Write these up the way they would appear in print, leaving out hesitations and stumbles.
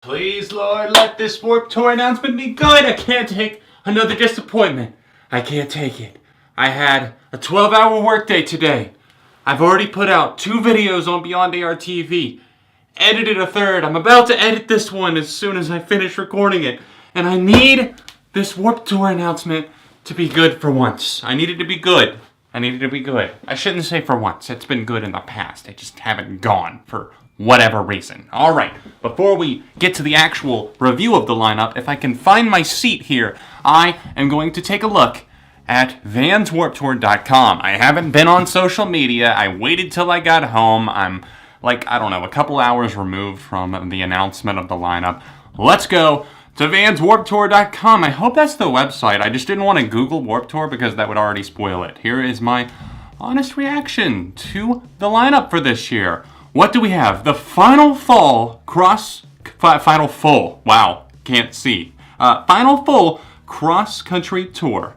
Please, Lord, let this Warped Tour announcement be good. I can't take another disappointment. I can't take it. I had a 12-hour workday today. I've already put out 2 videos on Beyond ARTV. Edited a third. I'm about to edit this one as soon as I finish recording it. And I need this Warped Tour announcement to be good for once. I need it to be good. I need it to be good. I shouldn't say for once. It's been good in the past. I just haven't gone for whatever reason. Alright, before we get to the actual review of the lineup, if I can find my seat here, I am going to take a look at vanswarpedtour.com. I haven't been on social media. I waited till I got home. I'm a couple hours removed from the announcement of the lineup. Let's go to vanswarpedtour.com. I hope that's the website. I just didn't want to Google Warped Tour because that would already spoil it. Here is my honest reaction to the lineup for this year. What do we have? The Final Full, wow, can't see. Final Full Cross Country Tour.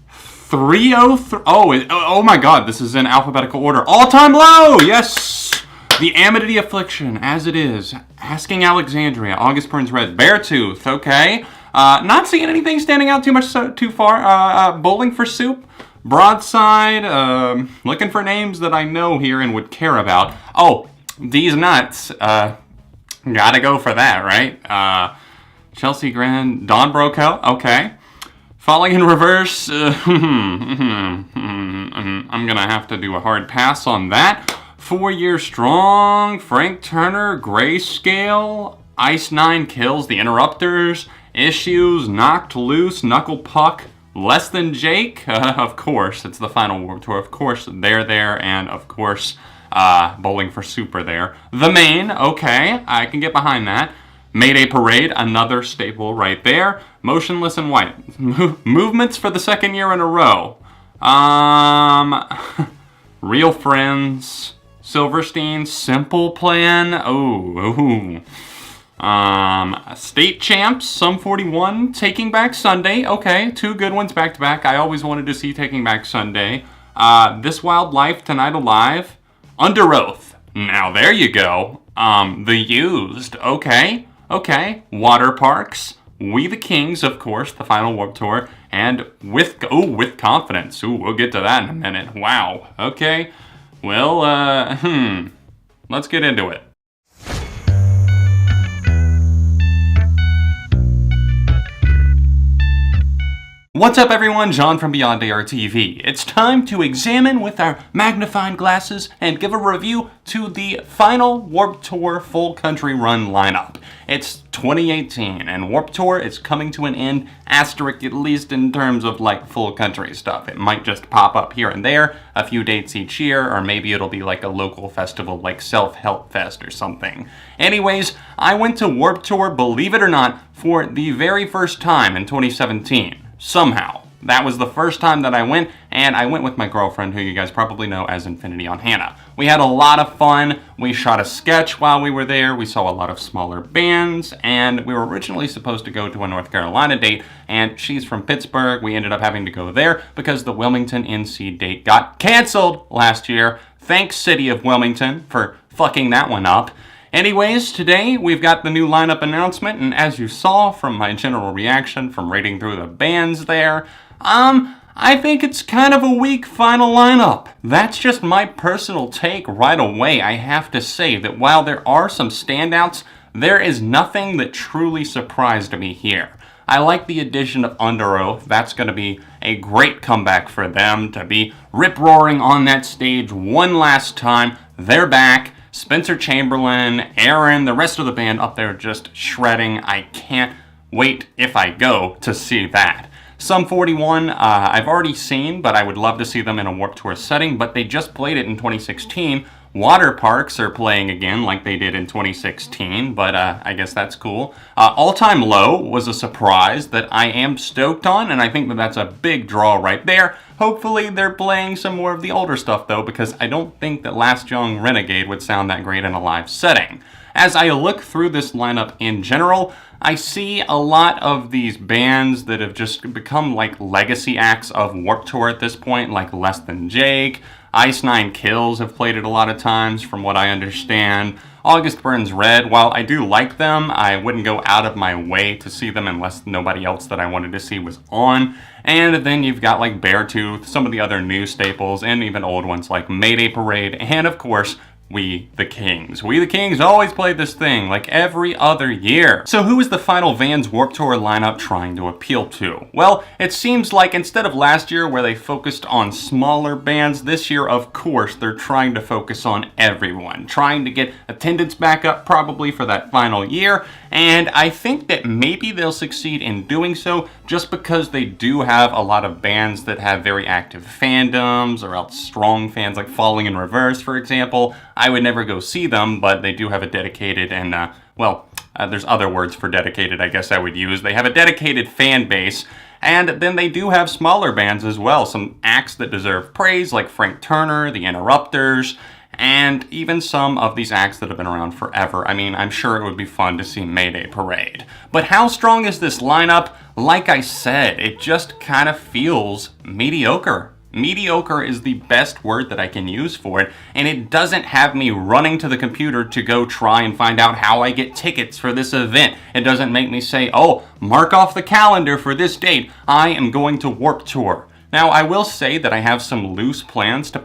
303, oh my god, this is in alphabetical order. All Time Low, yes! The Amity Affliction, As It Is, Asking Alexandria, August Burns Red, Beartooth, okay. Not seeing anything standing out too far. Bowling for Soup, Broadside, looking for names that I know here and would care about. Oh, These Nuts, gotta go for that, right? Chelsea Grand, Don Broco, okay. Falling in Reverse, I'm gonna have to do a hard pass on that. 4 Year Strong, Frank Turner, Grayscale, Ice 9 Kills, The Interrupters, Issues, Knocked Loose, Knuckle Puck, Less Than Jake, of course, it's the Final Warped Tour, of course, they're there, and of course, Bowling for Super there. The Main, okay, I can get behind that. Mayday Parade, another staple right there. Motionless in White, Movements for the 2nd year in a row. Real Friends, Silverstein, Simple Plan, State Champs, Sum 41, Taking Back Sunday, okay, 2 good ones back to back. I always wanted to see Taking Back Sunday. This Wild Life, Tonight Alive, Under Oath, now there you go. The Used, okay, Water Parks, We the Kings, of course, the Final Warped Tour, and With Confidence, we'll get to that in a minute, wow, okay, well, let's get into it. What's up everyone, John from Beyond ARTV. It's time to examine with our magnifying glasses and give a review to the Final Warped Tour Full Country Run lineup. It's 2018 and Warped Tour is coming to an end, asterisk, at least in terms of like full country stuff. It might just pop up here and there, a few dates each year, or maybe it'll be like a local festival like Self-Help Fest or something. Anyways, I went to Warped Tour, believe it or not, for the very first time in 2017. Somehow. That was the first time that I went, and I went with my girlfriend, who you guys probably know as Infinity on Hannah. We had a lot of fun. We shot a sketch while we were there. We saw a lot of smaller bands, and we were originally supposed to go to a North Carolina date, and she's from Pittsburgh. We ended up having to go there because the Wilmington NC date got canceled last year. Thanks, City of Wilmington, for fucking that one up. Anyways, today we've got the new lineup announcement, and as you saw from my general reaction from reading through the bands there, I think it's kind of a weak final lineup. That's just my personal take right away. I have to say that while there are some standouts, there is nothing that truly surprised me here. I like the addition of Under Oath. That's going to be a great comeback for them to be rip-roaring on that stage one last time. They're back. Spencer Chamberlain, Aaron, the rest of the band up there just shredding. I can't wait, if I go, to see that. Sum 41, I've already seen, but I would love to see them in a Warped Tour setting, but they just played it in 2016. Water Parks are playing again like they did in 2016, but I guess that's cool. All Time Low was a surprise that I am stoked on, and I think that that's a big draw right there. Hopefully they're playing some more of the older stuff though, because I don't think that Last Young Renegade would sound that great in a live setting. As I look through this lineup in general, I see a lot of these bands that have just become like legacy acts of Warped Tour at this point, like Less Than Jake, Ice Nine Kills have played it a lot of times, from what I understand. August Burns Red, while I do like them, I wouldn't go out of my way to see them unless nobody else that I wanted to see was on. And then you've got like Beartooth, some of the other new staples, and even old ones like Mayday Parade, and of course, We the Kings. We the Kings always play this thing like every other year. So who is the final Vans Warped Tour lineup trying to appeal to? Well, it seems like instead of last year where they focused on smaller bands, this year, of course, they're trying to focus on everyone, trying to get attendance back up probably for that final year. And I think that maybe they'll succeed in doing so just because they do have a lot of bands that have very active fandoms or else strong fans, like Falling in Reverse, for example. I would never go see them, but they do have a dedicated and, there's other words for dedicated I guess I would use. They have a dedicated fan base. And then they do have smaller bands as well, some acts that deserve praise like Frank Turner, The Interrupters, and even some of these acts that have been around forever. I mean, I'm sure it would be fun to see Mayday Parade. But how strong is this lineup? Like I said, it just kind of feels mediocre. Mediocre is the best word that I can use for it, and it doesn't have me running to the computer to go try and find out how I get tickets for this event. It doesn't make me say, oh, mark off the calendar for this date, I am going to Warped Tour. Now, I will say that I have some loose plans to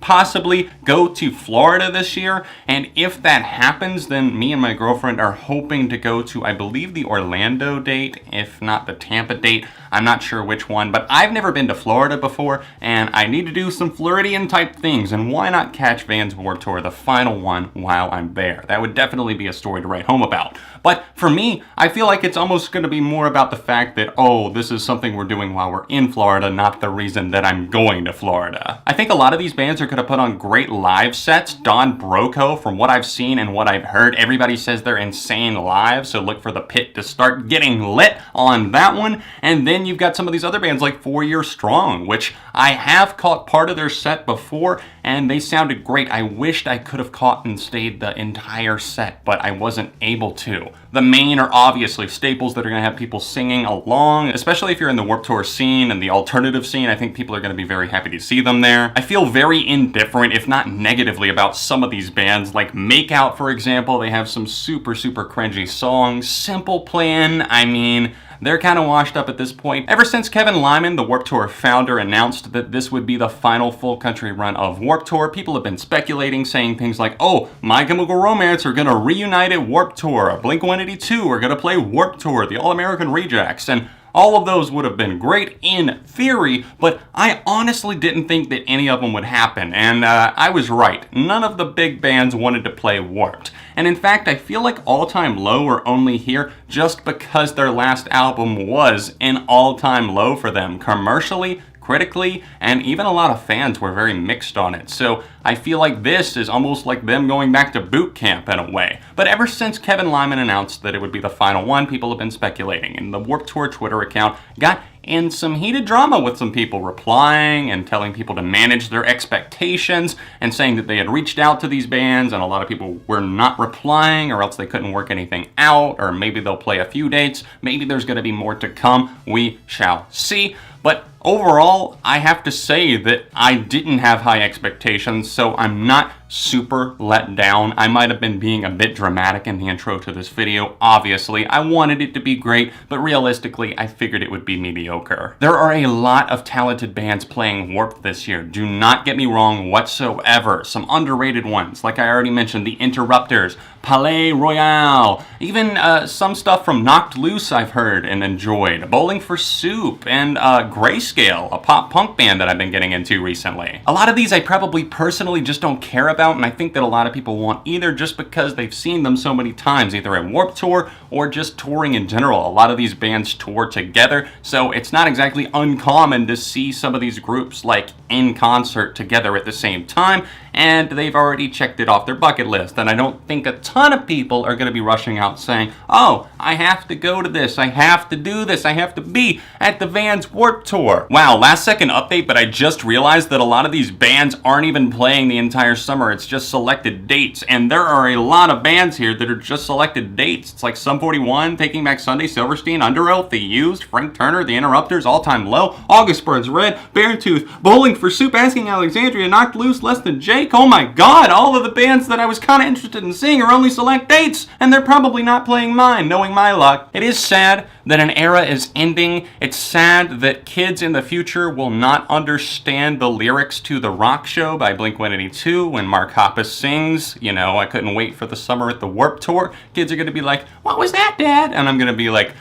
possibly go to Florida this year, and if that happens, then me and my girlfriend are hoping to go to, I believe, the Orlando date, if not the Tampa date. I'm not sure which one, but I've never been to Florida before, and I need to do some Floridian type things, and why not catch Vans Warped Tour, the final one, while I'm there? That would definitely be a story to write home about. But for me, I feel like it's almost going to be more about the fact that, oh, this is something we're doing while we're in Florida, not the reason that I'm going to Florida. I think a lot of these bands are going to put on great live sets. Don Broco, from what I've seen and what I've heard, everybody says they're insane live, so look for the pit to start getting lit on that one. And then you've got some of these other bands like 4 Year Strong, which I have caught part of their set before, and they sounded great. I wished I could have caught and stayed the entire set, but I wasn't able to. The main are obviously staples that are going to have people singing along, especially if you're in the Warped Tour scene and the alternative scene. I think people are going to be very happy to see them there. I feel very indifferent, if not negatively, about some of these bands, like Makeout, for example. They have some super cringy songs. Simple Plan, I mean, they're kind of washed up at this point. Ever since Kevin Lyman, the Warped Tour founder, announced that this would be the final full country run of Warped Tour, people have been speculating, saying things like, oh, My Chemical Romance are gonna reunite at Warped Tour, Blink-182 are gonna play Warped Tour, the All-American Rejects, and all of those would have been great in theory, but I honestly didn't think that any of them would happen, and I was right. None of the big bands wanted to play Warped. And in fact, I feel like All Time Low are only here just because their last album was an all-time low for them, commercially, critically, and even a lot of fans were very mixed on it. So I feel like this is almost like them going back to boot camp in a way. But ever since Kevin Lyman announced that it would be the final one, people have been speculating, and the Warped Tour Twitter account got in some heated drama with some people replying and telling people to manage their expectations and saying that they had reached out to these bands and a lot of people were not replying, or else they couldn't work anything out, or maybe they'll play a few dates, maybe there's going to be more to come, we shall see. But overall, I have to say that I didn't have high expectations, so I'm not super let down. I might have been being a bit dramatic in the intro to this video. Obviously, I wanted it to be great, but realistically, I figured it would be mediocre. There are a lot of talented bands playing Warped this year. Do not get me wrong whatsoever. Some underrated ones, like I already mentioned, The Interrupters, Palais Royale, even some stuff from Knocked Loose I've heard and enjoyed, Bowling for Soup, and Grayscale, a pop punk band that I've been getting into recently. A lot of these I probably personally just don't care about, and I think that a lot of people want either just because they've seen them so many times, either at Warped Tour or just touring in general. A lot of these bands tour together, so it's not exactly uncommon to see some of these groups like in concert together at the same time, and they've already checked it off their bucket list. And I don't think a ton of people are going to be rushing out saying, oh, I have to go to this, I have to do this, I have to be at the Vans Warped Tour. Wow, last second update, but I just realized that a lot of these bands aren't even playing the entire summer. It's just selected dates, and there are a lot of bands here that are just selected dates. It's like Sum 41, Taking Back Sunday, Silverstein, Under Oath, The Used, Frank Turner, The Interrupters, All Time Low, August Burns Red, Beartooth, Bowling for Soup, Asking Alexandria, Knocked Loose, Less Than Jake. Oh my god, all of the bands that I was kind of interested in seeing are only select dates, and they're probably not playing mine, knowing my luck. It is sad that an era is ending. It's sad that kids in the future will not understand the lyrics to The Rock Show by Blink-182 when Mark Hoppus sings, you know, I couldn't wait for the summer at the Warped Tour. Kids are going to be like, what was that, Dad? And I'm going to be like,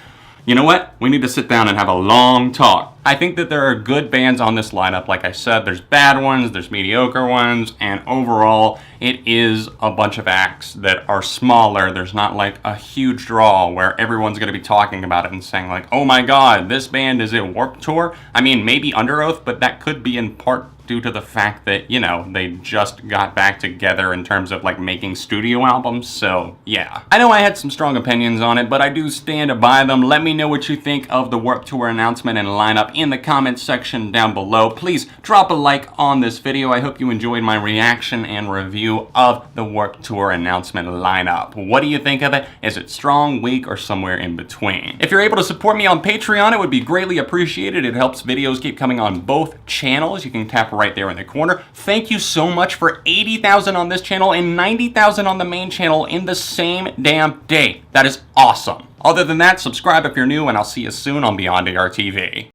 you know what? We need to sit down and have a long talk. I think that there are good bands on this lineup. Like I said, there's bad ones, there's mediocre ones, and overall, it is a bunch of acts that are smaller. There's not like a huge draw where everyone's going to be talking about it and saying like, oh my god, this band is at Warped Tour. I mean, maybe Under Oath, but that could be in part due to the fact that, you know, they just got back together in terms of like making studio albums, so yeah. I know I had some strong opinions on it, but I do stand by them. Let me know what you think of the Warped Tour announcement and lineup in the comments section down below. Please drop a like on this video. I hope you enjoyed my reaction and review of the Warped Tour announcement lineup. What do you think of it? Is it strong, weak, or somewhere in between? If you're able to support me on Patreon, it would be greatly appreciated. It helps videos keep coming on both channels. You can tap right there in the corner. Thank you so much for 80,000 on this channel and 90,000 on the main channel in the same damn day. That is awesome. Other than that, subscribe if you're new, and I'll see you soon on Beyond ARTV.